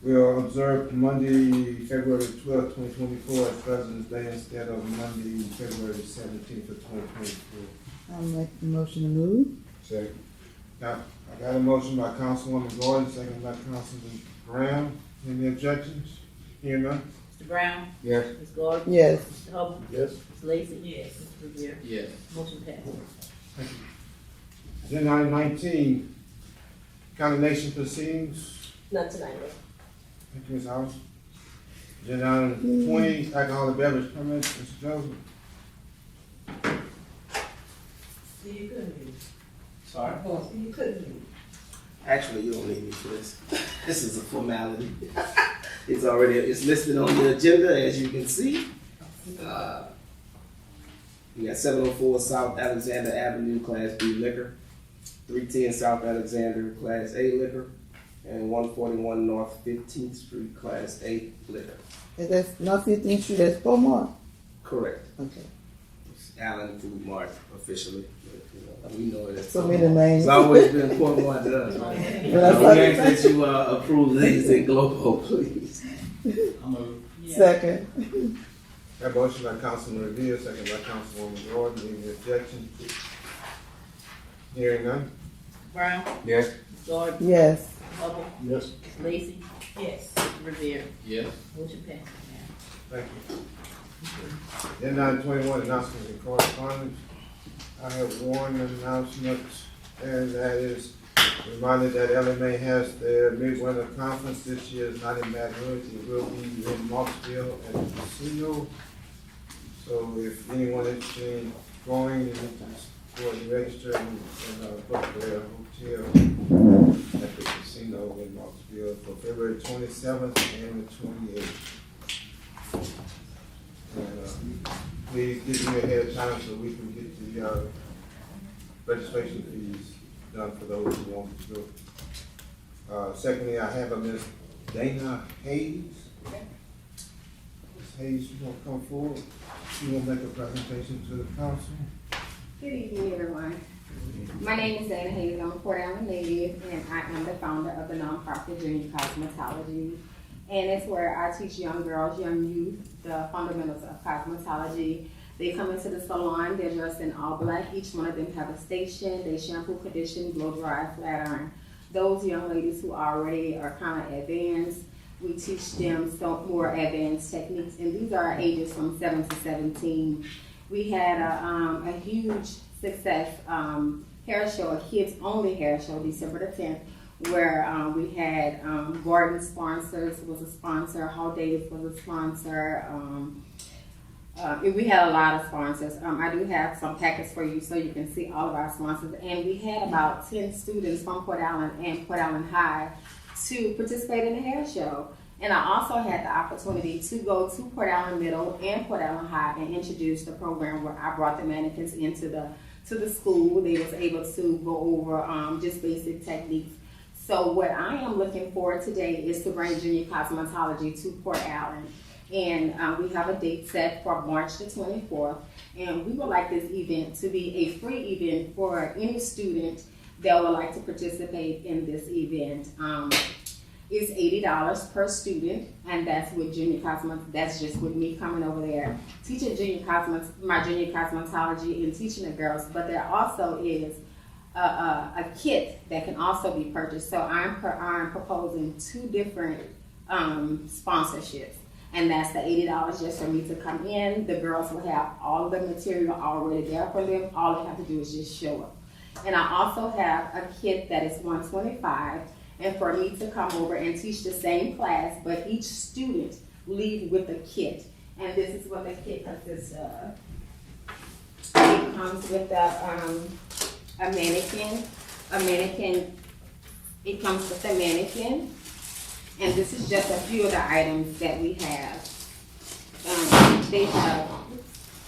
will observe Monday, February 12th, 2024 as President's Day instead of Monday, February 17th of 2024. I'll make the motion to move. Second. Now, I got a motion by Councilwoman Gordon, second by Councilman Brown. Any objections? Hearing none? Mr. Brown, yes, Ms. Gordon, Yes, Mr. Hubble, Yes. Ms. Lacy. Yes. Mr. Riviere. Yes. Motion passes. Agenda item 19, condemnation proceedings. None tonight, Mayor. Thank you, Ms. House. Agenda item 20, alcoholic beverage permits, Mr. Joseph. See, you couldn't leave. Sorry? See, you couldn't leave. Actually, you don't need me for this. This is a formality. It's listed on the agenda, as you can see. We got 704 South Alexander Avenue, Class B liquor, 310 South Alexander, Class A liquor, and 141 North 15th Street, Class A liquor. Is that not 15th Street, that's Beaumont? Correct. Okay. It's Allen Food Mart officially. But, we know it as So many names. It's always been Beaumont to us, right? We ask that you approve these in Global, please. I'm a, Second. That motion by Councilman Riviere, second by Councilwoman Gordon. Any objection? Hearing none. Brown, Yes. Gordon, Yes. Hubble, Yes. Lacy, Yes. Revere. yes. Motion passes, Thank you. Then 921 announcements and correspondence. I have one announcement, and that is reminded that LMA has their midwinter conference this year. It's not in Baton Rouge, it will be in Marksville at the casino. So if anyone is interested in going, you need to go and register and book their hotel at the casino in Marksville for February 27th and the 28th. And please give me ahead of time so we can get the registration fees done for those who want to go. Secondly, I have a Miss Dana Hayes. Miss Hayes, you want to come forward? She will make a presentation to the council. Good evening, everyone. My name is Dana Hayes. I'm a Port Allen native, and I am the founder of the nonprofit Junior Cosmetology. And it's where I teach young girls, young youth, the fundamentals of cosmetology. They come into the salon, they're dressed in all black. Each one of them have a station. They shampoo, condition, blow dry, flat iron. Those young ladies who already are kind of advanced, we teach them some more advanced techniques. And these are ages from 7 to 17. We had a huge success hair show, a kids only hair show, December the 10th, where we had Gordon Sponsors was a sponsor, Hall Davis was a sponsor. We had a lot of sponsors. I do have some packets for you so you can see all of our sponsors. And we had about 10 students from Port Allen and Port Allen High to participate in the hair show. And I also had the opportunity to go to Port Allen Middle and Port Allen High and introduce the program where I brought the mannequins into the school. They was able to go over just basic techniques. So what I am looking for today is to bring junior cosmetology to Port Allen. And we have a date set for March the 24th. And we would like this event to be a free event for any student that would like to participate in this event. It's $80 per student, and that's with junior cosmetology. That's just with me coming over there, teaching my junior cosmetology and teaching the girls. But there also is a kit that can also be purchased. So I'm proposing 2 different sponsorships. And that's the $80 just for me to come in. The girls will have all of the material already there for them. All they have to do is just show up. And I also have a kit that is $125, and for me to come over and teach the same class, but each student leave with a kit. And this is what the kit consists of. It comes with a mannequin. It comes with a mannequin. And this is just a few of the items that we have. They have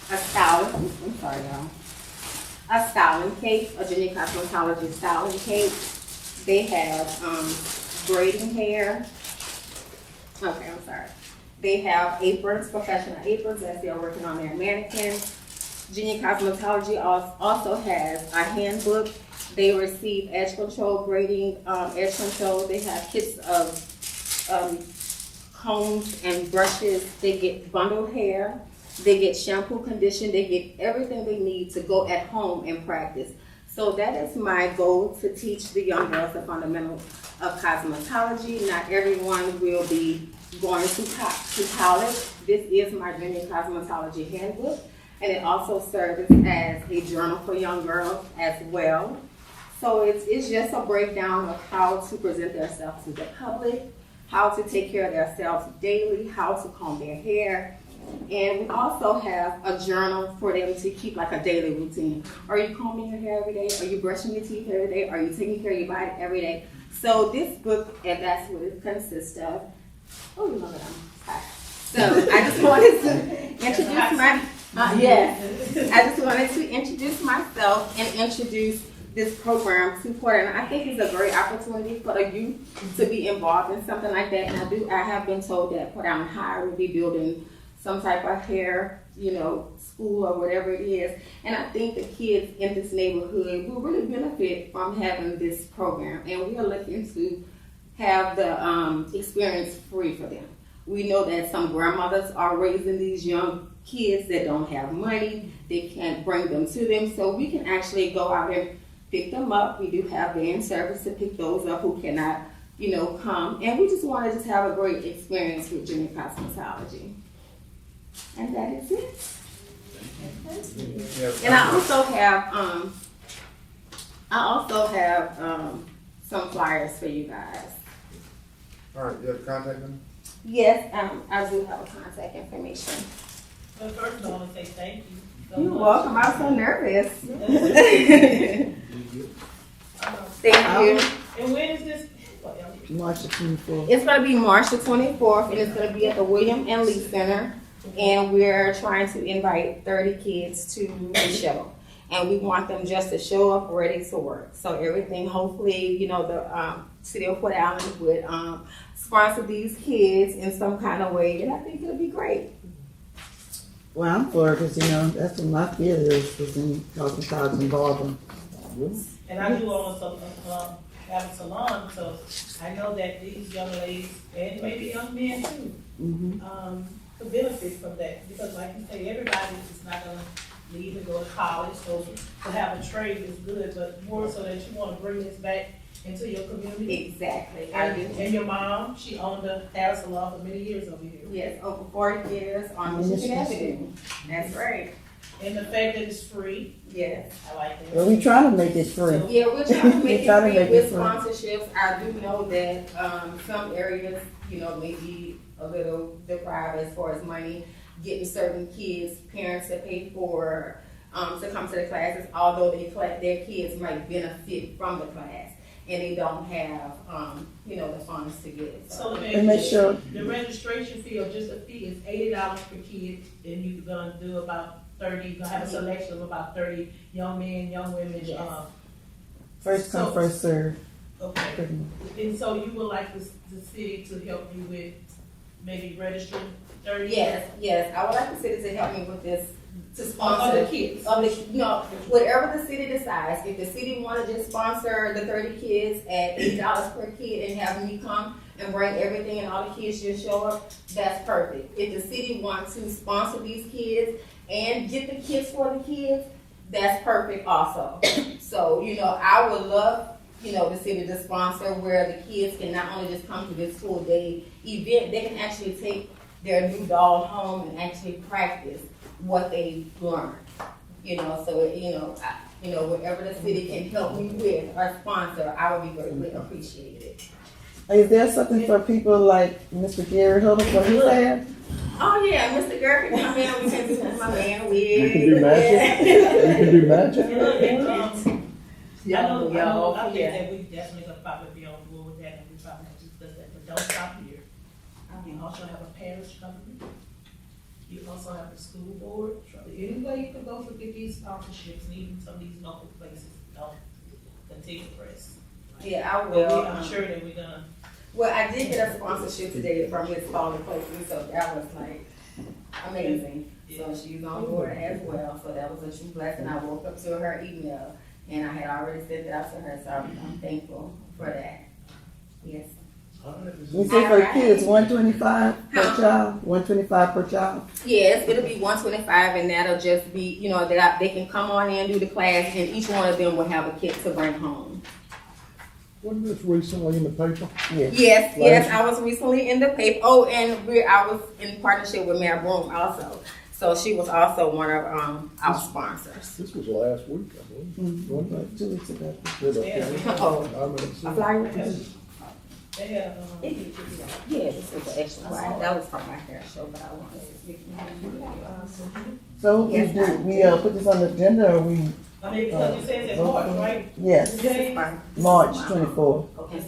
a styling, I'm sorry y'all. A styling cake, a junior cosmetology styling cake. They have braiding hair. Okay, I'm sorry. They have aprons, professional aprons as they're working on their mannequins. Junior cosmetology also has a handbook. They receive edge control, braiding, edge control. They have kits of combs and brushes. They get bundled hair. They get shampoo, condition. They get everything they need to go at home and practice. So that is my goal, to teach the young girls the fundamentals of cosmetology. Not everyone will be going to college. This is my junior cosmetology handbook, and it also serves as a journal for young girls as well. So it's just a breakdown of how to present themselves to the public, how to take care of themselves daily, how to comb their hair. And we also have a journal for them to keep like a daily routine. Are you combing your hair every day? Are you brushing your teeth every day? Are you taking care of your body every day? So this book, and that's what it consists of. Oh, you love it. Hi. So I just wanted to introduce I just wanted to introduce myself and introduce this program to Porter. And I think it's a great opportunity for the youth to be involved in something like that. And I have been told that Port Allen High will be building some type of hair, school or whatever it is. And I think the kids in this neighborhood will really benefit from having this program. And we are looking to have the experience free for them. We know that some grandmothers are raising these young kids that don't have money. They can't bring them to them. So we can actually go out and pick them up. We do have van service to pick those up who cannot, come. And we just want to just have a great experience with Junior Cosmetology. And that is it. And I also have some flyers for you guys. All right, you have contact them? Yes, I do have a contact information. But first, I want to say thank you. So You're much. welcome. I was so nervous. Thank you. And when is this? March the 24th. It's going to be March the 24th, and it's going to be at the William and Lee Center. And we're trying to invite 30 kids to the show. And we want them just to show up ready to work. So everything, hopefully, the city of Port Allen would sponsor these kids in some kind of way. And I think it'll be great. Well, I'm for it because, that's what my field is in cosmetology and barbering. And I do own have a salon, so I know that these young ladies, and maybe young men too, could benefit from that. Because like you say, everybody is not gonna leave and go to college, so to have a trade is good, but more so that you wanna bring this back into your community. Exactly. And your mom, she owned a hair salon for many years over here. Yes, over 40 years on Michigan Avenue. That's right. And the fact that it's free. Yes. I like that. Well, we trying to make it free. Yeah, we're trying to make We're trying to it free make with it free. sponsorships. I do know that some areas, may be a little deprived as far as money, getting certain kids, parents to pay for to come to the classes, although their kids might benefit from the class. And they don't have, the funds to get it. So And make sure the registration fee or just the fee is $80 per kid, and you're gonna do about 30. You're gonna have a selection of about 30 young men, young women. Yes. first come, first serve. Okay. And so you would like the city to help you with maybe registering 30? Yes. I would like the city to help me with this, to Of sponsor the kids. Whatever the city decides. If the city want to just sponsor the 30 kids at $8 per kid and have me come and bring everything and all the kids just show up, that's perfect. If the city wants to sponsor these kids and get the kits for the kids, that's perfect also. So, I would love, the city to sponsor where the kids can not only just come to this full day event, they can actually take their new doll home and actually practice what they learned. Whatever the city can help me with or sponsor, I would be greatly appreciated. Is there something for people like Mr. Gary Hubble for his hair? Oh yeah, Mr. Gary can come in. We can do my man with. You can do magic. You can do magic. I think that we definitely gonna probably be on board with that, and we probably have to discuss that, but don't stop here. You also have a parish company. You also have the school board. Any way you can go to get these sponsorships, and even some of these local places, don't continue to press. Yeah, I will. I'm sure that we're gonna. Well, I did get a sponsorship today from Miss Paula Clayton, so that was like amazing. So she's on board as well. So that was a true blessing. I woke up to her email, and I had already sent it out to her. So I'm thankful for that. Yes. You say for the kids, 125 per child, 125 per child. Yes, it'll be 125, and that'll just be, that they can come on in, do the class, and each one of them will have a kit to bring home. Wasn't this recently in the paper? Yes, I was recently in the paper. Oh, and I was in partnership with Mayor Broom also. So she was also one of our sponsors. This was last week, I believe. Like 2 weeks ago. A flyer? They had, Yeah, this is an extra flyer. That was from my hair show, but I wanted to speak. So we put this on the agenda, or we? because you said it's March, right? Yes, Okay. March 24th. Okay.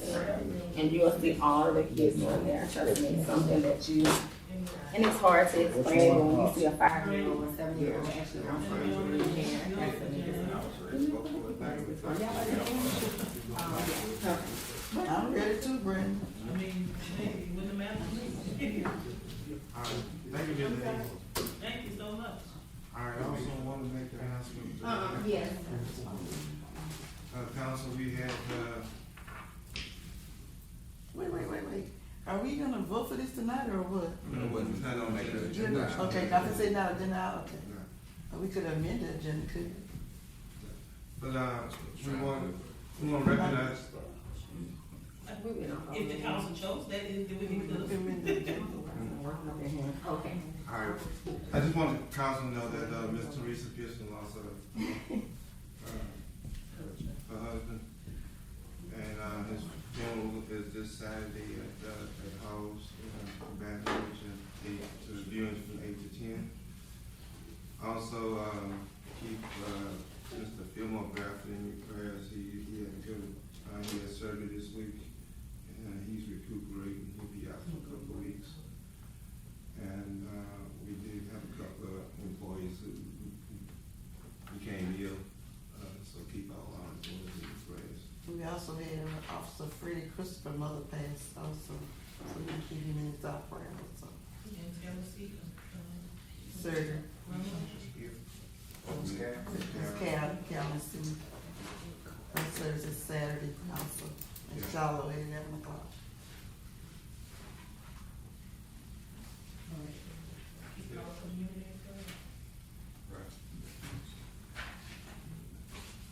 and you'll see all of the kids on there. Trust me, it's something that you, and it's hard to explain when you see a 5-year-old or 7-year-old actually on stage with their hand. That's amazing. I'm ready too, Brandon. I mean, hey, when the math All right, thank you, Ms. Hayes. Thank you so much. All right, I also want to make an announcement. Yes. Council, we had, Wait. Are we gonna vote for this tonight or what? it's not on the agenda. Okay, Dr. said not agenda, okay. We could amend the agenda, couldn't we? But, we want to recognize, If the council chose that, then we can do it. Amend the agenda. Okay. all right, I just want the council to know that, Ms. Teresa Pearson lost her husband. And, his funeral is this Saturday at Hall's, Baton Rouge, and to the viewings from 8 to 10. Also, keep, Mr. Fillmore Bradford in your prayers. He had to go, he had surgery this week, and he's recuperating. He'll be out for a couple of weeks. And, we did have a couple of employees who became ill, so keep all our employees in your prayers. We also had Officer Freddie Christopher mother passed also, so we keep him in his prayer also. And Tennessee, Surgery. Calvin Sue. Her service is Saturday also, in Charlotte at 11 o'clock.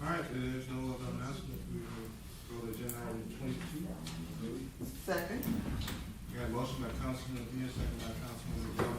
All right, if there's no other announcement, we will go to agenda item 22. Second. We got a motion by Councilman Hugh, second by Councilman Jones.